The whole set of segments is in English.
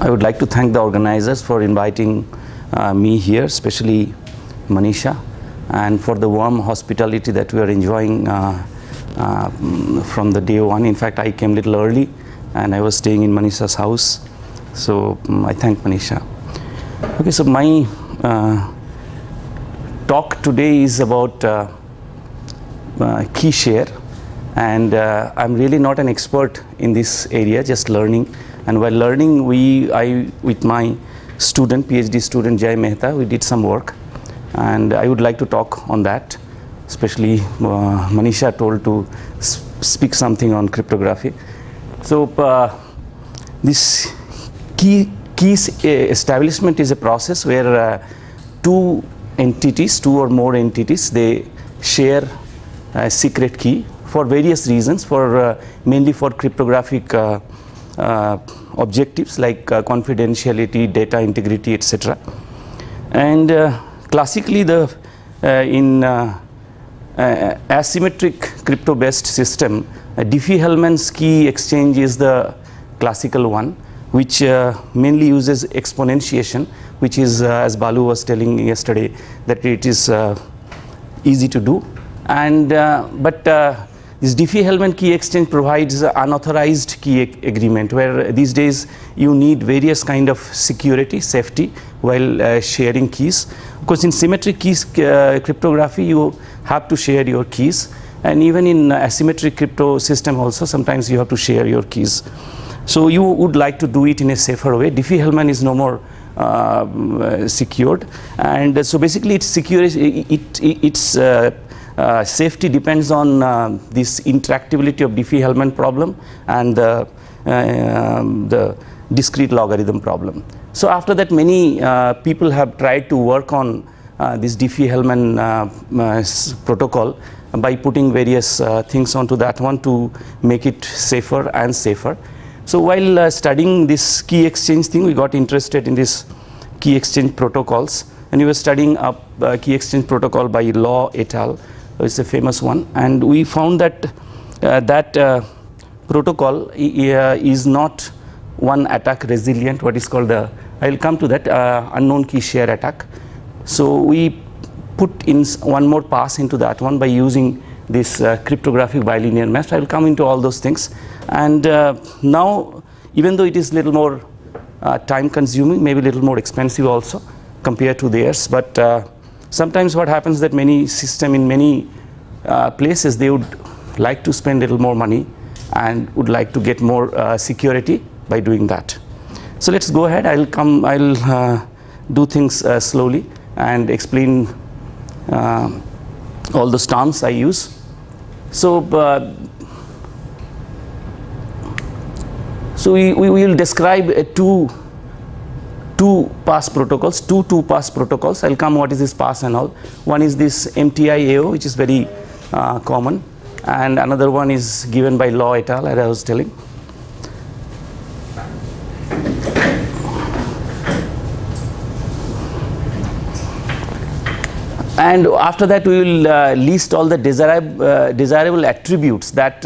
I would like to thank the organizers for inviting me here, especially Manisha, and for the warm hospitality that we are enjoying from the day one. In fact, I came a little early and I was staying in Manisha's house. So I thank Manisha. Okay, so my talk today is about key share, and I'm really not an expert in this area, just learning. And while learning, with my student, PhD student Jay Mehta, we did some work, and I would like to talk on that. Especially Manisha told to speak something on cryptography. So this key establishment is a process where two or more entities, they share a secret key for various reasons, mainly for cryptographic objectives like confidentiality, data integrity, etc. And classically, in asymmetric crypto-based system, Diffie-Hellman's key exchange is the classical one, which mainly uses exponentiation, which is, as Balu was telling yesterday, that it is easy to do. And but this Diffie-Hellman key exchange provides unauthorized key agreement, where these days you need various kind of security, safety, while sharing keys. Of course, in symmetric keys cryptography, you have to share your keys, and even in asymmetric crypto system also, sometimes you have to share your keys. So you would like to do it in a safer way. Diffie-Hellman is no more secured, and so basically its security, its safety depends on this interactability of Diffie-Hellman problem and the discrete logarithm problem. So after that, many people have tried to work on this Diffie-Hellman protocol by putting various things onto that one to make it safer and safer. So while studying this key exchange thing, we got interested in this key exchange protocols, and we were studying up key exchange protocol by Law et al. It's a famous one, and we found that protocol is not one attack resilient, what is called the, I will come to that, unknown key share attack. So we put in one more pass into that one by using this cryptographic bilinear maps. I will come into all those things. And now, even though it is a little more time consuming, maybe a little more expensive also compared to theirs, but sometimes what happens that many system in many places, they would like to spend a little more money and would like to get more security by doing that. So let's go ahead. I'll do things slowly and explain all those terms I use. So we will describe two pass protocols, two pass protocols. I'll come what is this pass and all. One is this MTI-AO, which is very common, and another one is given by Law et al., as I was telling. And after that, we will list all the desirable attributes that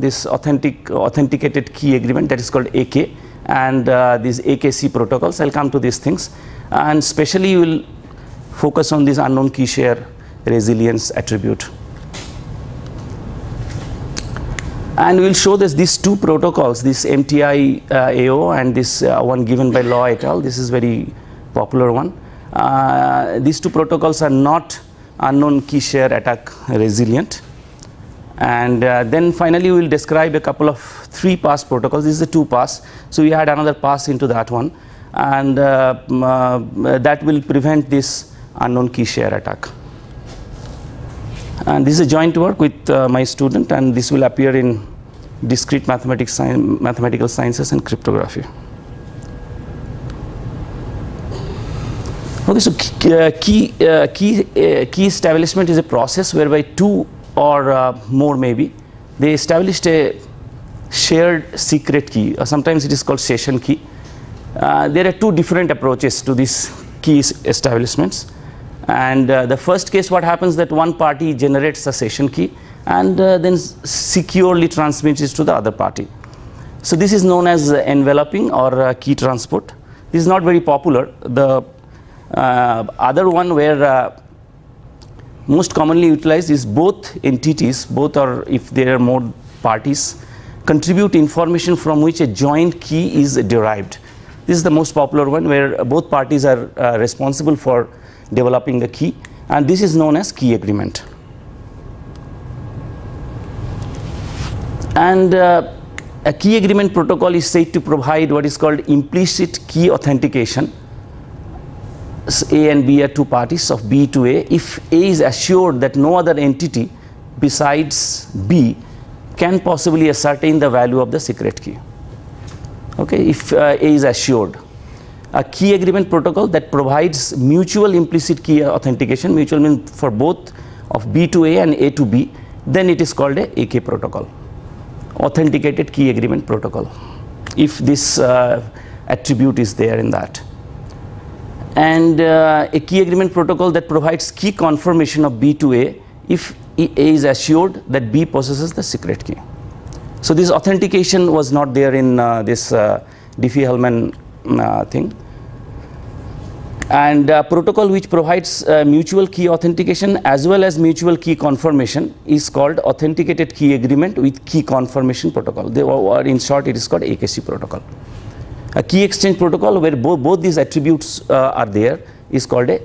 this authenticated key agreement, that is called AK, and these AKC protocols. I'll come to these things, and especially we will focus on this unknown key share resilience attribute. And we will show these two protocols, this MTI-AO and this one given by Law et al. This is very popular one. These two protocols are not unknown key share attack resilient. And then finally, we will describe a couple of 3 pass protocols. This is a 2 pass. So we had another pass into that one, and that will prevent this unknown key share attack. And this is a joint work with my student, and this will appear in discrete mathematical sciences and cryptography. Okay, so key establishment is a process whereby 2 or more maybe, they established a shared secret key, or sometimes it is called session key. There are 2 different approaches to these key establishments. And the first case, what happens that one party generates a session key and then securely transmits it to the other party. So this is known as enveloping or key transport. This is not very popular. The other one where most commonly utilized is both entities, both or if there are more parties, contribute information from which a joint key is derived. This is the most popular one where both parties are responsible for developing the key, and this is known as key agreement. And a key agreement protocol is said to provide what is called implicit key authentication. A and B are two parties of B to A. If A is assured that no other entity besides B can possibly ascertain the value of the secret key. Okay, if A is assured. A key agreement protocol that provides mutual implicit key authentication, mutual means for both of B to A and A to B, then it is called a AK protocol, authenticated key agreement protocol, if this attribute is there in that. And a key agreement protocol that provides key confirmation of B to A if A is assured that B possesses the secret key. So this authentication was not there in this Diffie-Hellman thing. And a protocol which provides mutual key authentication as well as mutual key confirmation is called authenticated key agreement with key confirmation protocol. Or in short, it is called AKC protocol. A key exchange protocol where both these attributes are there is called an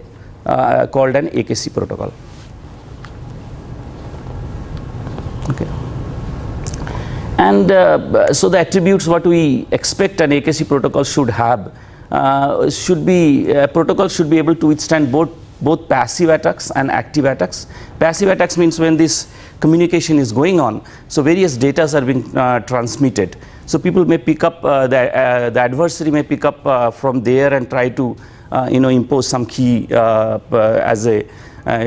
AKC protocol. Okay. And so the attributes what we expect an AKC protocol should have should be protocol should be able to withstand both passive attacks and active attacks. Passive attacks means when this communication is going on, so various data are being transmitted. So people may pick up the adversary may pick up from there and try to impose some key as a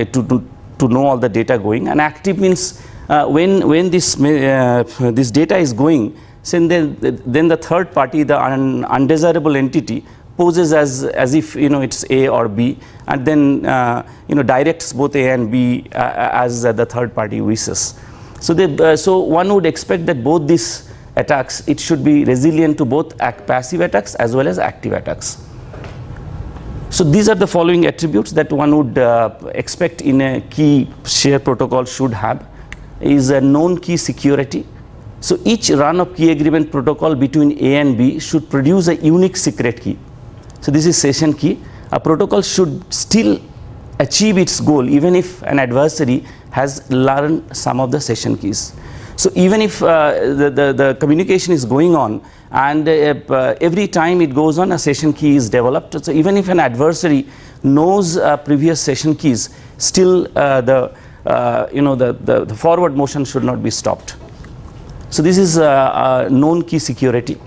to know all the data going. And active means when this data is going, then the third party, the undesirable entity, poses as if it's A or B, and then directs both A and B as the third party wishes. So so one would expect that both these attacks, it should be resilient to both passive attacks as well as active attacks. So these are the following attributes that one would expect in a key share protocol should have. Is a known key security. So each run of key agreement protocol between A and B should produce a unique secret key. So this is session key. A protocol should still achieve its goal even if an adversary has learned some of the session keys. So even if the communication is going on and every time it goes on, a session key is developed. So even if an adversary knows previous session keys, still the forward motion should not be stopped. So this is known key security.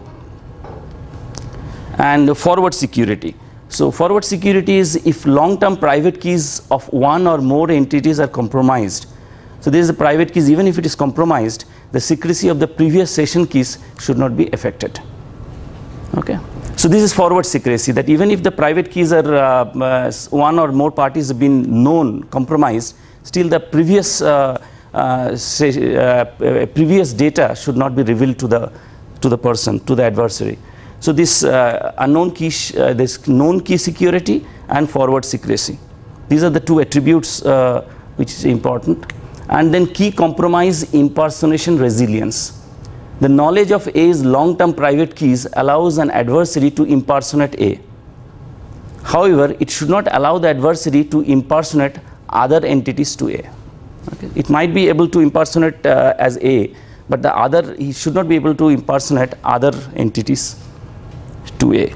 And forward security. So forward security is if long-term private keys of one or more entities are compromised. So this is the private keys, even if it is compromised, the secrecy of the previous session keys should not be affected. Okay. So this is forward secrecy, that even if the private keys are one or more parties have been known, compromised, still the previous previous data should not be revealed to the person, to the adversary. So this unknown key, this known key security and forward secrecy. These are the two attributes which is important. And then key compromise impersonation resilience. The knowledge of A's long-term private keys allows an adversary to impersonate A. However, it should not allow the adversary to impersonate other entities to A. Okay. It might be able to impersonate as A, but he should not be able to impersonate other entities to A.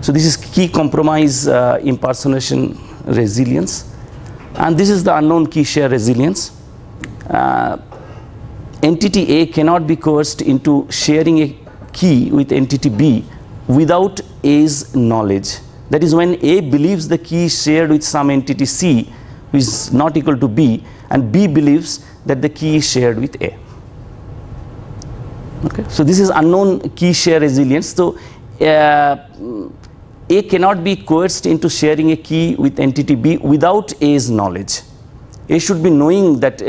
So this is key compromise impersonation resilience, and this is the unknown key share resilience. Entity A cannot be coerced into sharing a key with entity B without A's knowledge. That is, when A believes the key is shared with some entity C which is not equal to B, and B believes that the key is shared with A. Okay. So this is unknown key share resilience. So A cannot be coerced into sharing a key with entity B without A's knowledge. A should be knowing that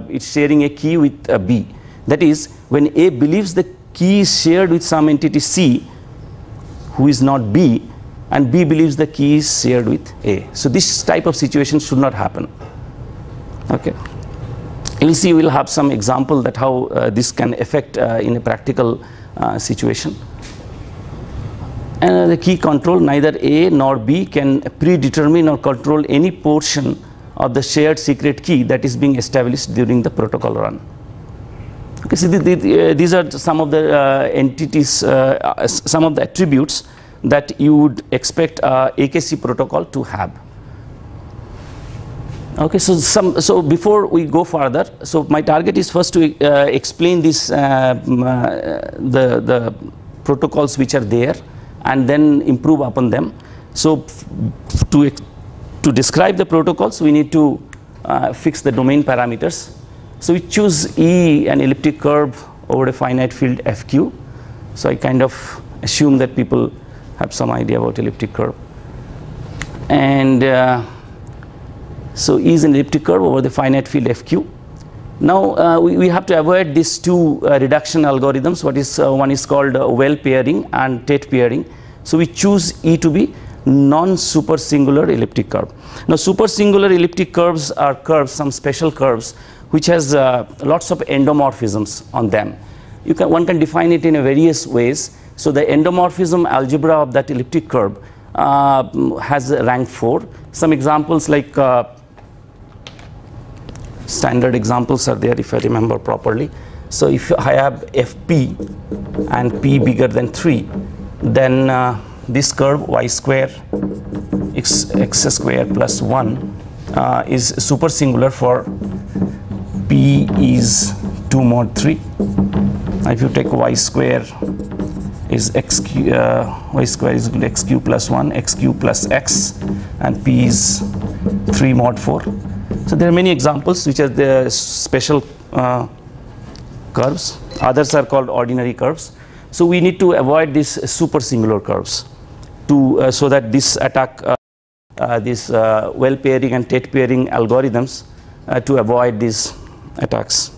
it's sharing a key with B. That is, when A believes the key is shared with some entity C who is not B, and B believes the key is shared with A. So this type of situation should not happen. Okay. You'll see we'll have some example that how this can affect in a practical situation. And the key control, neither A nor B can predetermine or control any portion of the shared secret key that is being established during the protocol run. Okay, so these are some of the entities, some of the attributes that you would expect AKC protocol to have. Okay, so before we go further, so my target is first to explain this the protocols which are there, and then improve upon them. So to describe the protocols, we need to fix the domain parameters. So we choose E, an elliptic curve over a finite field FQ. So I kind of assume that people have some idea about elliptic curve. And so E is an elliptic curve over the finite field FQ. Now we have to avoid these two reduction algorithms. One is called well pairing and Tate pairing. So we choose E to be non-supersingular elliptic curve. Now supersingular elliptic curves are curves, some special curves which has lots of endomorphisms on them. One can define it in a various ways. So the endomorphism algebra of that elliptic curve has rank 4. Some examples like standard examples are there if I remember properly. So if I have Fp and P bigger than 3, then this curve y square x square plus 1 is supersingular for P is 2 mod 3. If you take y square is y square is equal to x cube plus 1, x cube plus x, and P is 3 mod 4. So there are many examples which are the special curves. Others are called ordinary curves. So we need to avoid these supersingular curves to so that this attack this well pairing and Tate pairing algorithms to avoid these attacks.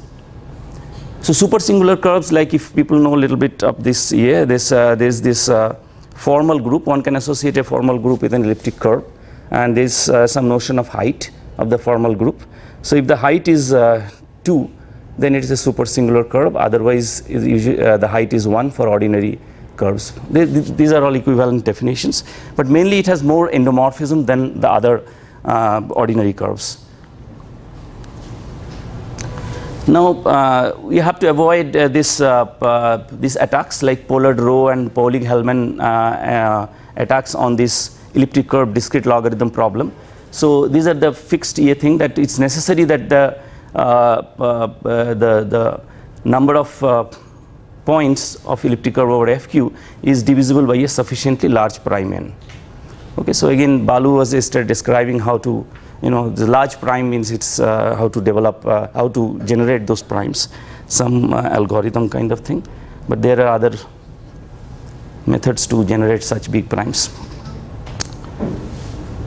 So supersingular curves, like if people know a little bit of this here, there's this formal group. One can associate a formal group with an elliptic curve, and there's some notion of height of the formal group. So if the height is 2, then it is a supersingular curve. Otherwise, the height is 1 for ordinary curves. These are all equivalent definitions, but mainly it has more endomorphism than the other ordinary curves. Now we have to avoid these attacks like Pollard Rowe and Pauling-Hellman attacks on this elliptic curve discrete logarithm problem. So these are the fixed thing that it's necessary that the number of points of elliptic curve over FQ is divisible by a sufficiently large prime n. Okay, so again Balu was yesterday describing how to, the large prime means it's how to develop, how to generate those primes, some algorithm kind of thing, but there are other methods to generate such big primes.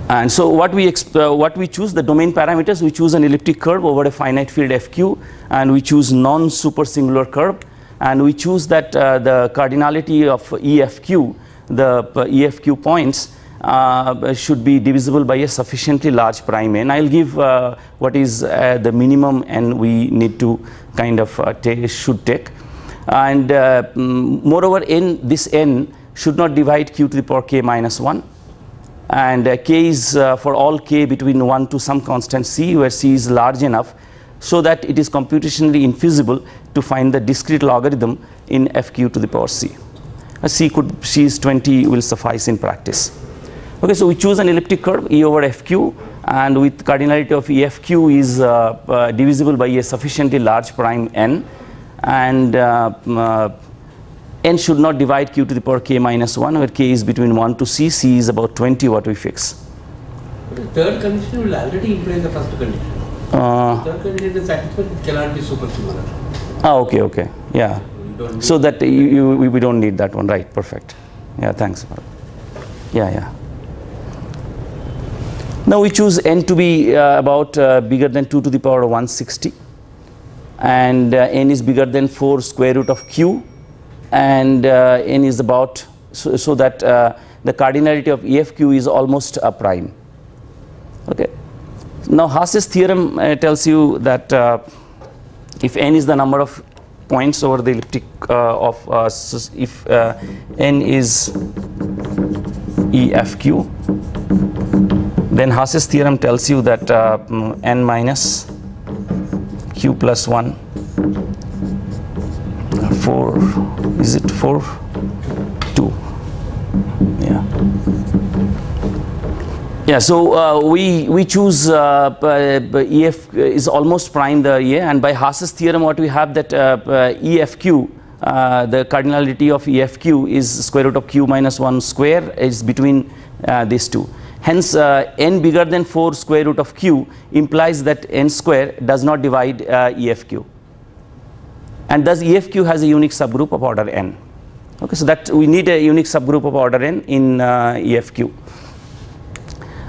And so what we choose, the domain parameters, we choose an elliptic curve over a finite field FQ, and we choose non-supersingular curve, and we choose that the cardinality of EFQ, the EFQ points should be divisible by a sufficiently large prime n. I'll give what is the minimum n we need to kind of should take, and moreover this n should not divide q to the power k minus 1. And k is for all k between 1 to some constant c, where c is large enough so that it is computationally infeasible to find the discrete logarithm in fq to the power c. C is 20 will suffice in practice. Okay, so we choose an elliptic curve E over fq, and with cardinality of EFQ is divisible by a sufficiently large prime n, and n should not divide q to the power k minus 1, where k is between 1 to c, c is about 20 what we fix. But the third condition will already imply the first condition. Third condition is satisfied, it cannot be supersimilar. Okay, yeah. So that we don't need that one, right? Perfect. Yeah, thanks. Yeah. Now we choose n to be about bigger than 2 to the power of 160, and n is bigger than 4 square root of q, and n is about, so that the cardinality of EFQ is almost a prime. Okay. Now Haas's theorem tells you that if n is the number of points over the elliptic if n is EFQ, then Haas's theorem tells you that n minus q plus 1 4, is it 4 2, yeah, so we choose EF is almost prime the A, and by Haas's theorem what we have that EFQ, the cardinality of EFQ is square root of q minus 1 square is between these two. Hence n bigger than 4 square root of q implies that n square does not divide EFQ, and thus EFQ has a unique subgroup of order n. Okay, so that we need a unique subgroup of order n in EFQ.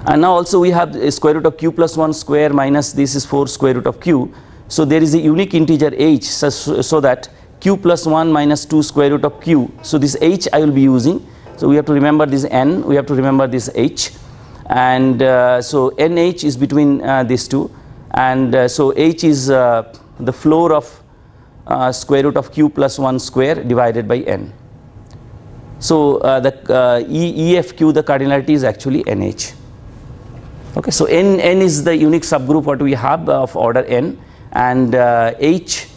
And now also we have a square root of q plus 1 square minus this is 4 square root of q. So there is a unique integer h so that q plus 1 minus 2 square root of q. So this h I will be using. So we have to remember this n, we have to remember this h, and so nh is between these two, and so h is the floor of square root of q plus 1 square divided by n. So the EFQ, the cardinality is actually nh. Okay, so n is the unique subgroup what we have of order n, and h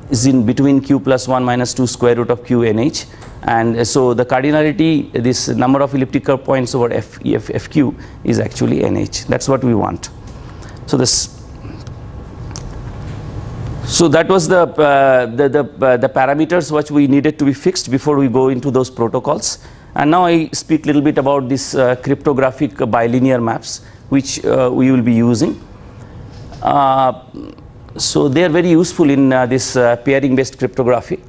is in between q plus 1 minus 2 square root of q nh, and so the cardinality, this number of elliptical points over FQ is actually nh. That's what we want. So this, so that was the parameters which we needed to be fixed before we go into those protocols. And now I speak a little bit about this cryptographic bilinear maps which we will be using. So they are very useful in this pairing based cryptography,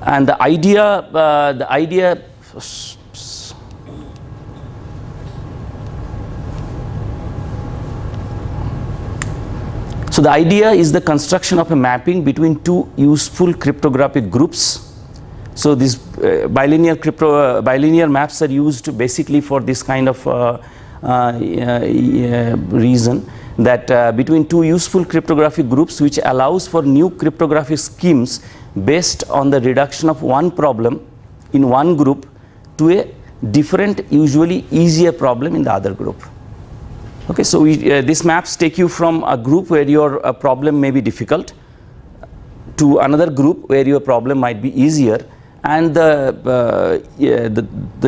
and the idea so the idea is the construction of a mapping between two useful cryptographic groups. So these bilinear maps are used basically for this kind of reason, that between two useful cryptographic groups which allows for new cryptographic schemes based on the reduction of one problem in one group to a different, usually easier problem in the other group. Okay, so these maps take you from a group where your problem may be difficult to another group where your problem might be easier, and the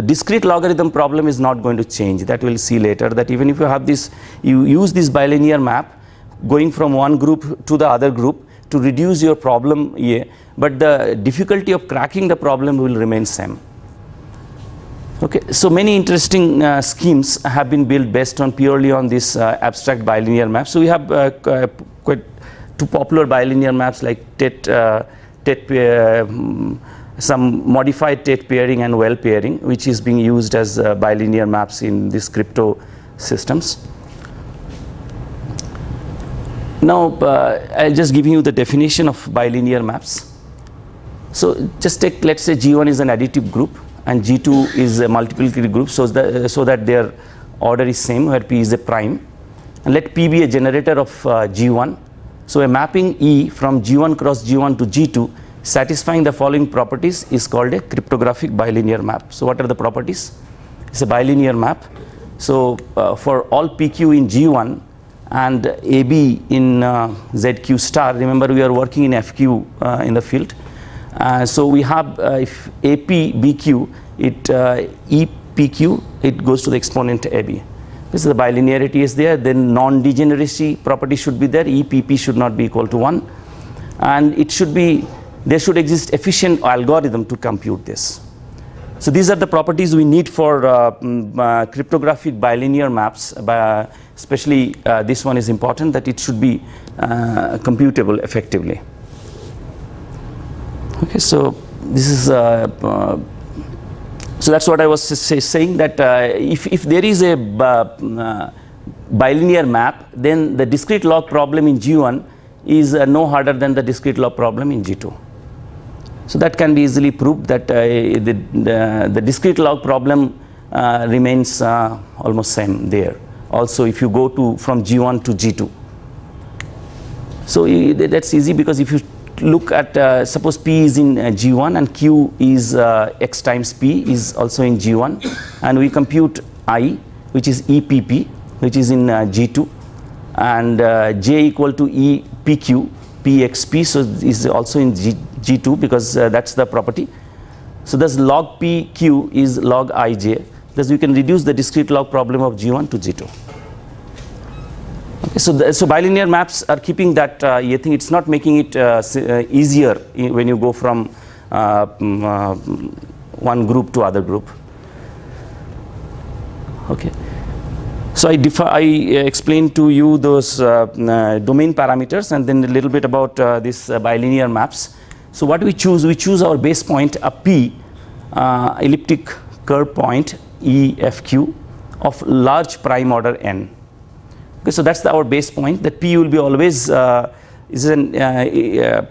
discrete logarithm problem is not going to change. That we'll see later, that even if you have this, you use this bilinear map going from one group to the other group to reduce your problem here, but the difficulty of cracking the problem will remain same. Okay, so many interesting schemes have been built based on purely on this abstract bilinear map. So we have quite two popular bilinear maps like some modified Tate pairing and well pairing, which is being used as bilinear maps in these crypto systems. Now I'll just give you the definition of bilinear maps. So just take, let's say G1 is an additive group and G2 is a multiplicity group, so that their order is same, where P is a prime, and let P be a generator of G1. So a mapping E from G1 cross G1 to G2 satisfying the following properties is called a cryptographic bilinear map. So what are the properties? It's a bilinear map. So for all PQ in G1 and AB in ZQ star, remember we are working in FQ in the field. So we have if AP BQ, it EPQ, it goes to the exponent AB. This is the bilinearity is there. Then non-degeneracy property should be there. EPP should not be equal to 1, and it should be, there should exist efficient algorithm to compute this. So these are the properties we need for cryptographic bilinear maps. Especially this one is important, that it should be computable effectively. Okay, so this is so that's what I was saying, that if there is a bilinear map, then the discrete log problem in G1 is no harder than the discrete log problem in G2. So that can be easily proved that the discrete log problem remains almost same there. Also, if you go to from G1 to G2. So that's easy, because if you look at suppose P is in G1 and Q is X times P is also in G1, and we compute I, which is EPP, which is in G2, and J equal to EPQ, PXP, so is also in G2, because that's the property. So thus log PQ is log IJ. Thus we can reduce the discrete log problem of G1 to G2. Okay, so bilinear maps are keeping that I think it's not making it easier when you go from one group to other group. Okay. So I explained to you those domain parameters, and then a little bit about this bilinear maps. So what we choose our base point, a P, elliptic curve point EFQ of large prime order n. Okay, so that's our base point. That P will be always is a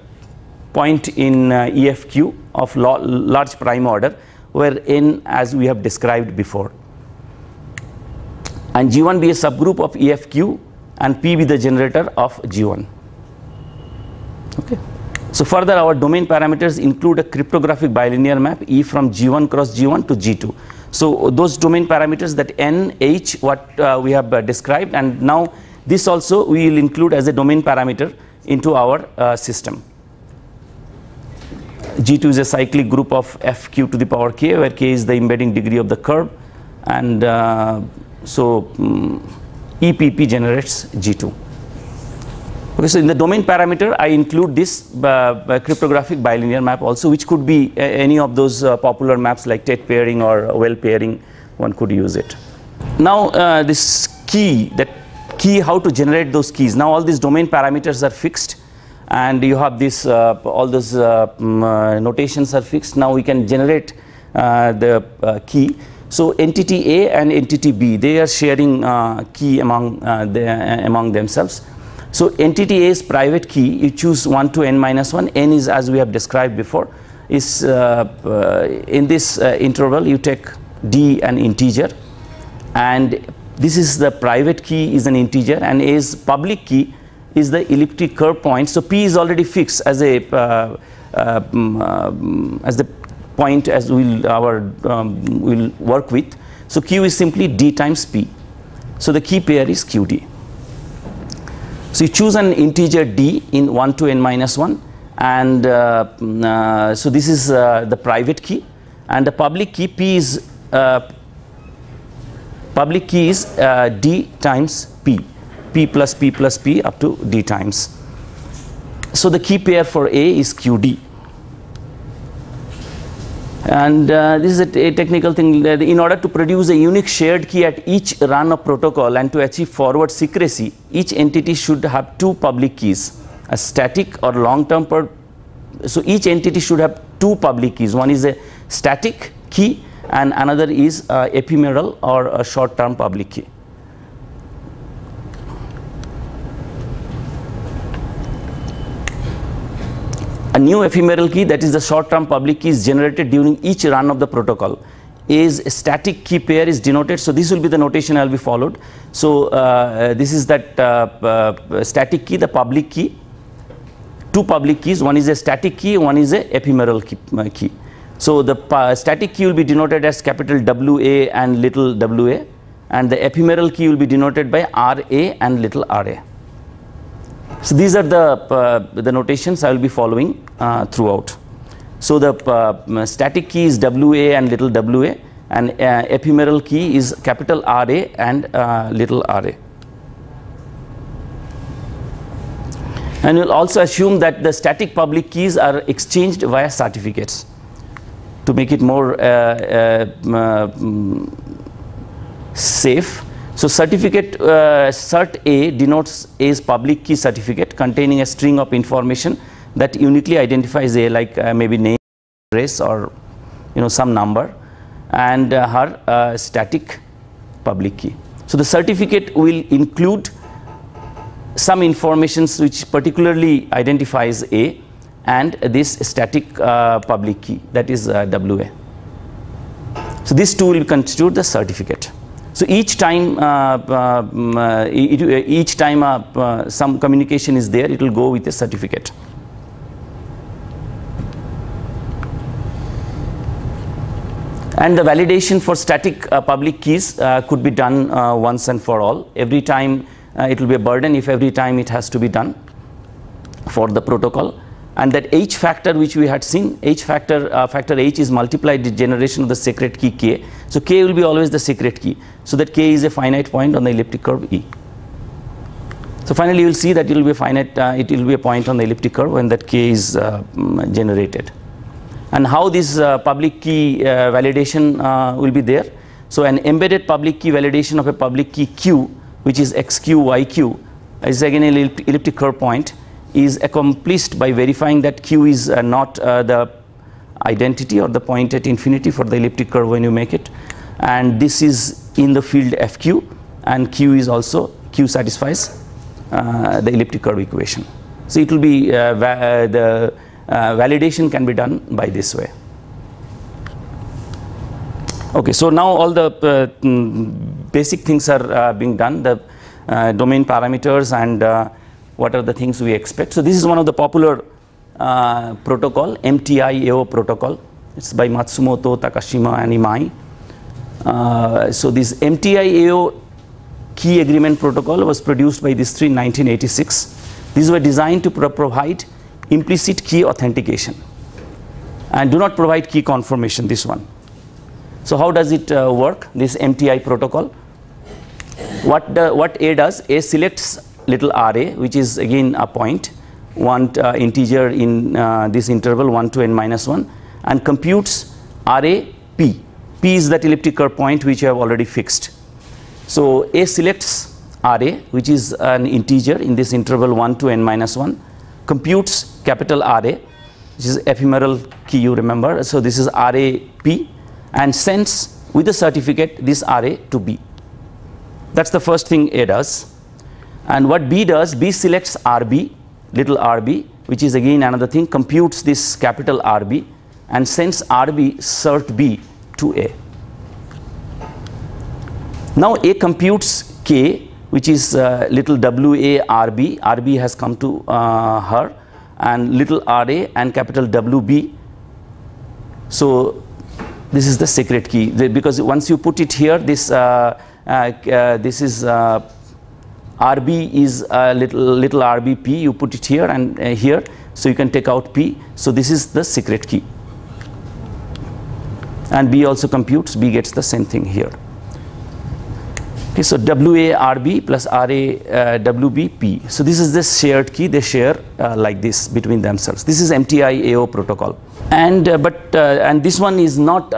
point in EFQ of large prime order, where n, as we have described before, and G1 be a subgroup of EFQ and P be the generator of G1. Okay. So further, our domain parameters include a cryptographic bilinear map E from G1 cross G1 to G2. So those domain parameters, that N, H, what we have described, and now this also we will include as a domain parameter into our system. G2 is a cyclic group of FQ to the power K, where K is the embedding degree of the curve, and so EPP generates G2. Okay, so in the domain parameter, I include this cryptographic bilinear map also, which could be any of those popular maps like Tet pairing or well pairing. One could use it. Now this key, how to generate those keys. Now all these domain parameters are fixed, and you have this all those notations are fixed. Now we can generate the key. So entity A and entity B, they are sharing key among themselves. So entity A is private key. You choose 1 to n minus 1. N is, as we have described before, is in this interval you take D an integer, and this is the private key is an integer, and A's public key is the elliptic curve point. So P is already fixed as a as the point as we'll work with. So Q is simply D times P. So the key pair is QD. So you choose an integer D in 1 to n minus 1, and so this is the private key, and the public key P is D times P, P plus P plus P up to D times. So the key pair for A is QD. And this is a technical thing. In order to produce a unique shared key at each run of protocol and to achieve forward secrecy, each entity should have two public keys, a static or long-term. So each entity should have two public keys. One is a static key, and another is ephemeral or a short-term public key. A new ephemeral key, that is the short-term public key, is generated during each run of the protocol. A's static key pair is denoted. So this will be the notation I will be followed. So this is that static key, the public key. Two public keys. One is a static key. One is a ephemeral key. So the static key will be denoted as capital WA and little WA, and the ephemeral key will be denoted by RA and little RA. So these are the notations I will be following throughout. So the static key is WA and little WA, and ephemeral key is capital RA and little RA. And we'll also assume that the static public keys are exchanged via certificates to make it more safe. So certificate cert A denotes A's public key certificate containing a string of information that uniquely identifies A, like maybe name, race, or some number, and her static public key. So the certificate will include some informations which particularly identifies A, and this static public key, that is WA. So these two will constitute the certificate. So each time some communication is there, it will go with a certificate. And the validation for static public keys could be done once and for all. Every time it will be a burden if every time it has to be done for the protocol. And that H factor which we had seen, H factor, factor H is multiplied the generation of the secret key K. So K will be always the secret key. So that K is a finite point on the elliptic curve E. So finally you will see that it will be a finite, it will be a point on the elliptic curve when that K is generated. And how this public key validation will be there. So an embedded public key validation of a public key Q, which is XQ, YQ, is again an elliptic curve point, is accomplished by verifying that Q is not the identity or the point at infinity for the elliptic curve when you make it. And this is in the field FQ, and Q is also, Q satisfies the elliptic curve equation. So it will be the validation can be done by this way. Okay, so now all the basic things are being done, the domain parameters and what are the things we expect. So this is one of the popular protocol, MTI-AO protocol. It's by Matsumoto, Takashima and Imai. So this MTI-AO key agreement protocol was produced by these three in 1986. These were designed to provide implicit key authentication and do not provide key confirmation, this one. So how does it work, this MTI protocol? What A does, A selects little RA, which is again a point, one integer in this interval 1 to n minus 1, and computes RA P. P is that elliptic curve point which you have already fixed. So A selects RA, which is an integer in this interval 1 to n minus 1, computes capital RA, which is ephemeral key, you remember. So this is RA P, and sends with the certificate this RA to B. That's the first thing A does. And what B does, B selects RB, little RB, which is again another thing, computes this capital RB and sends RB cert B to A. Now A computes K, which is little WA RB, RB has come to her, and little RA and capital WB. So this is the secret key, because once you put it here, this this is RB is little RBP, you put it here and here, so you can take out P. So this is the secret key, and B also computes, B gets the same thing here. Okay, so WA RB plus RA WB P. So this is the shared key, they share like this between themselves. This is MTI-AO protocol, and and this one is not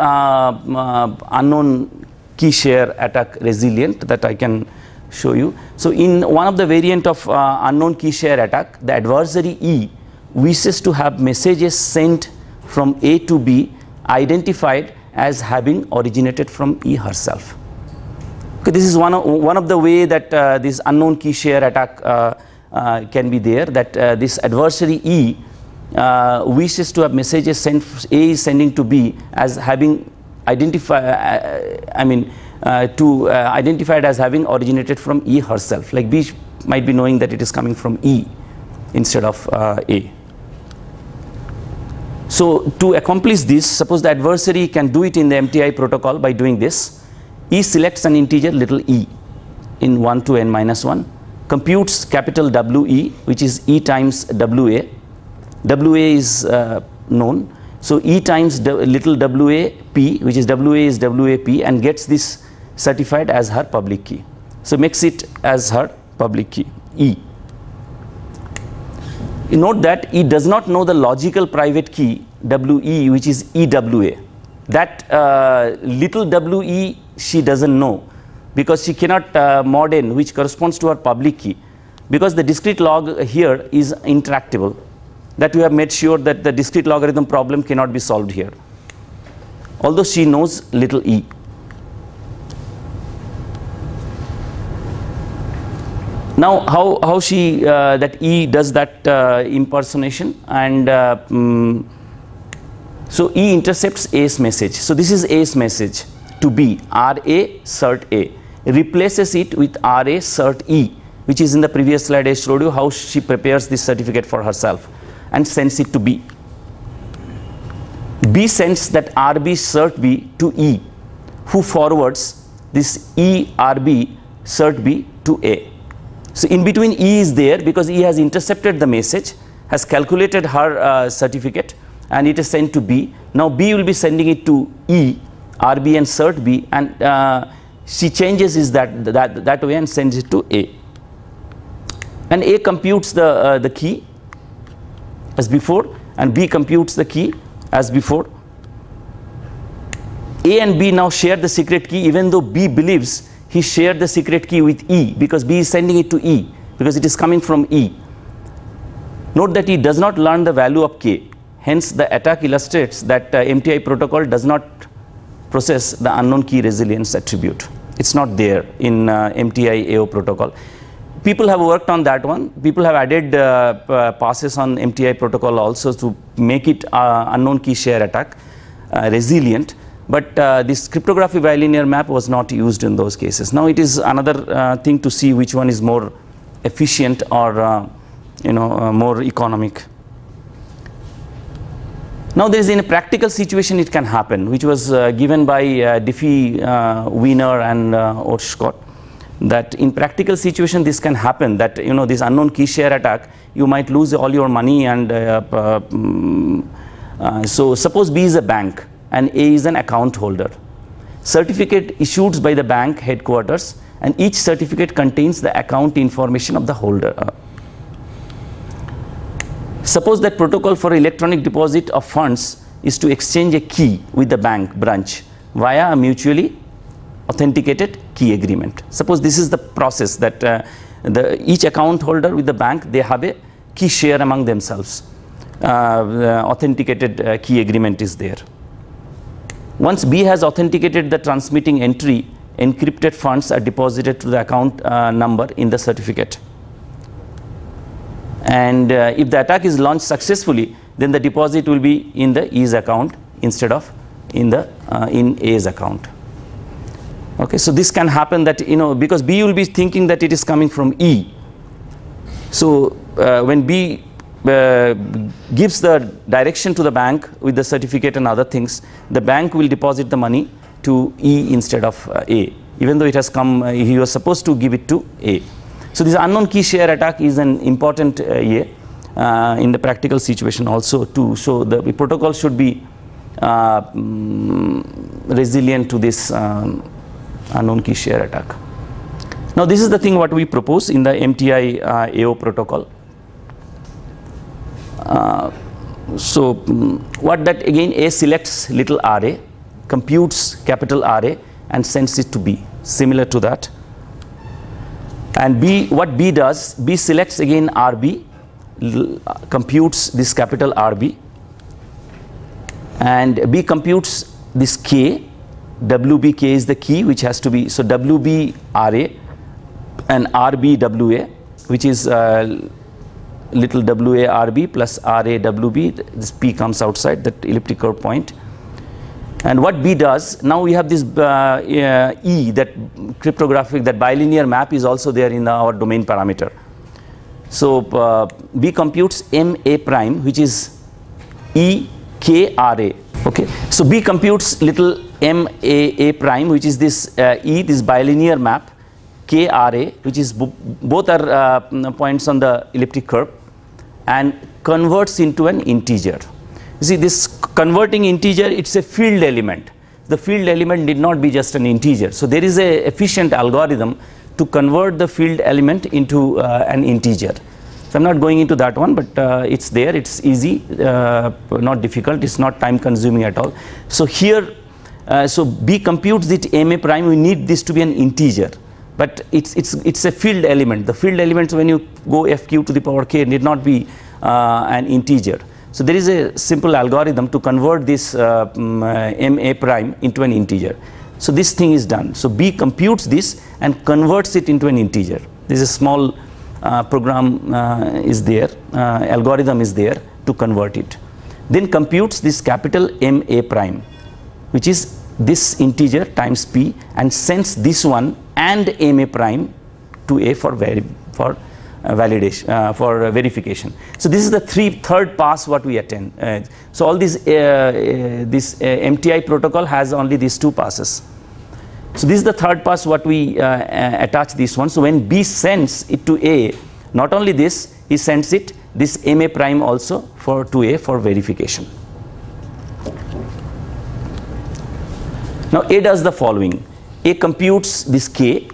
unknown key share attack resilient, that I can show you. So in one of the variant of unknown key share attack, the adversary E wishes to have messages sent from A to B identified as having originated from E herself. Okay, this is one of the way that this unknown key share attack can be there, that this adversary E wishes to have messages sent, A is sending to B as having identified, identified as having originated from E herself, like B might be knowing that it is coming from E instead of A. So to accomplish this, suppose the adversary can do it in the MTI protocol by doing this. E selects an integer little e in 1 to n minus 1, computes capital WE, which is E times WA. WA is known. So E times little WAP, which is WAP, and gets this certified as her public key. So makes it as her public key, E. You note that E does not know the logical private key WE, which is EWA. That little WE she doesn't know, because she cannot mod n, which corresponds to her public key, because the discrete log here is intractable. That we have made sure that the discrete logarithm problem cannot be solved here, although she knows little e. Now how she that E does that impersonation, and so E intercepts A's message. So this is A's message to B, RA cert A, replaces it with RA cert E, which is in the previous slide I showed you how she prepares this certificate for herself and sends it to B. B sends that RB cert B to E, who forwards this E RB cert B to A. So in between E is there because E has intercepted the message, has calculated her certificate, and it is sent to B. Now B will be sending it to E, RB and cert B, and she changes is that way and sends it to A. And A computes the key as before, and B computes the key as before. A and B now share the secret key, even though B believes he shared the secret key with E, because B is sending it to E because it is coming from E. Note that he does not learn the value of K. Hence the attack illustrates that MTI protocol does not process the unknown key resilience attribute. It's not there in MTI AO protocol. People have worked on that one. People have added passes on MTI protocol also to make it unknown key share attack resilient. But this cryptography bilinear map was not used in those cases. Now it is another thing to see which one is more efficient or more economic. Now there is in a practical situation it can happen, which was given by Diffie, Wiener and Oshkott, that in practical situation this can happen, that this unknown key share attack, you might lose all your money, and so suppose B is a bank and A is an account holder. Certificate issued by the bank headquarters, and each certificate contains the account information of the holder. Suppose that protocol for electronic deposit of funds is to exchange a key with the bank branch via a mutually authenticated key agreement. Suppose this is the process that each account holder with the bank, they have a key share among themselves. Authenticated key agreement is there. Once B has authenticated the transmitting entry, encrypted funds are deposited to the account number in the certificate. And if the attack is launched successfully, then the deposit will be in the E's account instead of in A's account. Okay, so this can happen that because B will be thinking that it is coming from E. So when B gives the direction to the bank with the certificate and other things, the bank will deposit the money to E instead of A, even though it has come, he was supposed to give it to A. So this unknown key share attack is an important in the practical situation also too. So the protocol should be resilient to this unknown key share attack. Now this is the thing what we propose in the MTI AO protocol. So what that again, A selects little RA, computes capital RA and sends it to B, similar to that. And B, what B does, B selects again RB, computes this capital RB, and B computes this K, WBK is the key which has to be, so WB RA and RB WA, which is little WA RB plus RA WB, this P comes outside that elliptic curve point. And what B does, now we have this E, that cryptographic, that bilinear map is also there in our domain parameter. So B computes MA prime, which is EKRA. Okay, so B computes little MAA prime, which is this E, this bilinear map, KRA, which is both are points on the elliptic curve, and converts into an integer. You see, this converting integer, it's a field element. The field element need not be just an integer. So there is a efficient algorithm to convert the field element into an integer. So I'm not going into that one, but it's there, it's easy, not difficult, it's not time consuming at all. So here, so B computes it MA prime, we need this to be an integer, but it's a field element. The field elements, when you go FQ to the power K, need not be an integer. So there is a simple algorithm to convert this MA prime into an integer. So this thing is done. So B computes this and converts it into an integer. This is a small program is there, algorithm is there to convert it. Then computes this capital MA prime, which is this integer times P, and sends this one and MA prime to A for validation, for verification. So this is the third pass what we attend. So all this MTI protocol has only these two passes. So this is the third pass what we attach this one. So when B sends it to A, not only this, he sends it this MA prime also to A for verification. Now A does the following. A computes this K,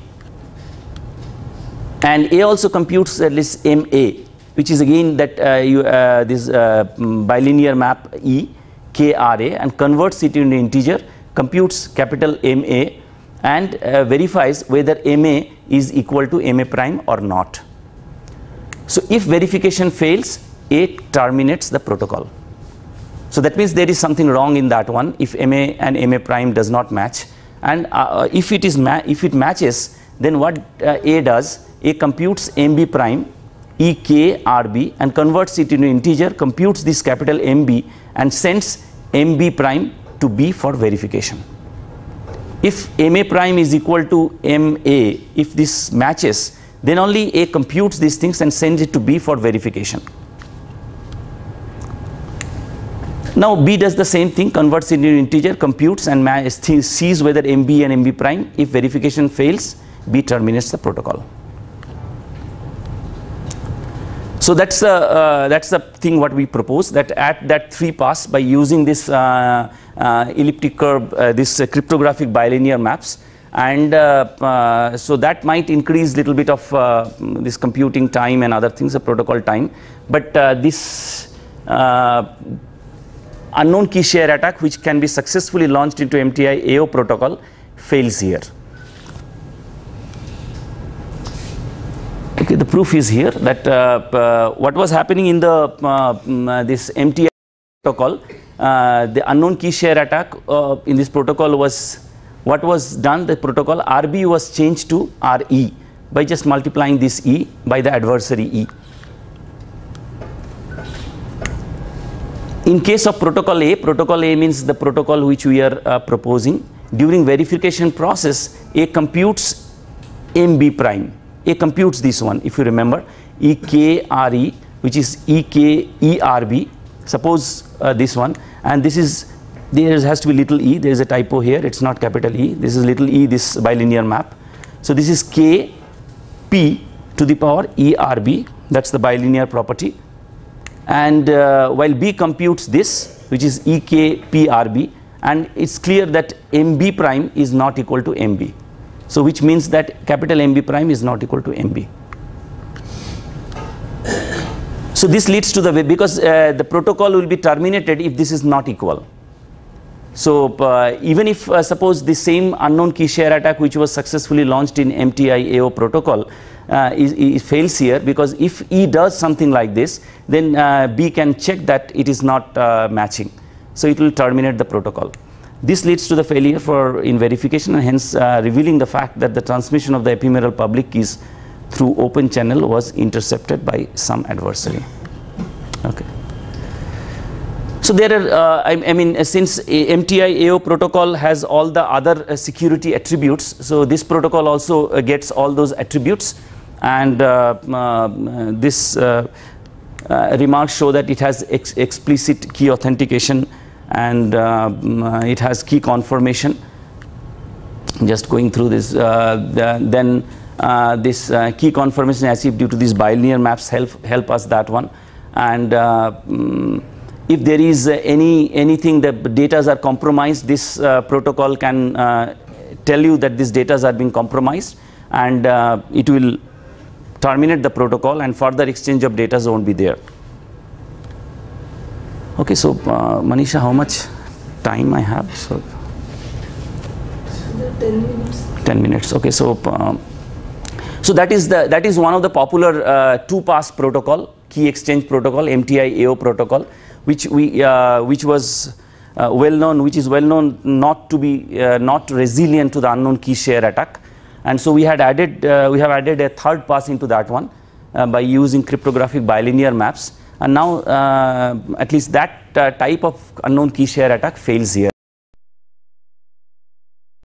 and A also computes this MA, which is again that this bilinear map E, KRA, and converts it into integer, computes capital MA, and verifies whether MA is equal to MA prime or not. So if verification fails, A terminates the protocol. So that means there is something wrong in that one if MA and MA prime does not match. And if it matches, then what A does, A computes MB prime EKRB and converts it into integer, computes this capital MB and sends MB prime to B for verification. If MA prime is equal to MA, if this matches, then only A computes these things and sends it to B for verification. Now B does the same thing, converts it into integer, computes and sees whether MB and MB prime. If verification fails, B terminates the protocol. So that's the thing what we propose, that at that 3 pass, by using this elliptic curve, this cryptographic bilinear maps, and so that might increase little bit of this computing time and other things, the protocol time. But this unknown key share attack, which can be successfully launched into MTI AO protocol, fails here. Okay, the proof is here that what was happening in the this MTI protocol, the unknown key share attack in this protocol was, what was done, the protocol RB was changed to RE by just multiplying this E by the adversary E. In case of protocol A means the protocol which we are proposing. During verification process, A computes MB prime. A computes this one, if you remember, EKRE, which is EKERB. Suppose this one, and this is, there has to be little e, there is a typo here, it's not capital E, this is little e, this bilinear map. So this is KP to the power ERB, that's the bilinear property. And while B computes this, which is EKPRB, and it's clear that MB prime is not equal to MB. So which means that capital MB prime is not equal to MB. So this leads to the way, because the protocol will be terminated if this is not equal. So even if suppose the same unknown key share attack which was successfully launched in MTI AO protocol fails here, because if E does something like this, then B can check that it is not matching. So it will terminate the protocol. This leads to the failure in verification, and hence revealing the fact that the transmission of the ephemeral public keys through open channel was intercepted by some adversary. Okay. So there are, I mean, since MTI AO protocol has all the other security attributes, so this protocol also gets all those attributes, and this remarks show that it has explicit key authentication, and it has key confirmation. Just going through this, then this key confirmation as if due to these bilinear maps help us that one, and if there is anything that data are compromised, this protocol can tell you that these data are being compromised, and it will terminate the protocol, and further exchange of data won't be there. Okay, so Manisha, how much time I have? So 10 minutes. 10 minutes. Okay, so so that is one of the popular 2-pass protocol, key exchange protocol, MTI AO protocol, which was well known, which is well known not to be not resilient to the unknown key share attack, and so we have added a 3rd pass into that one. by using cryptographic bilinear maps, and now at least that type of unknown key share attack fails here.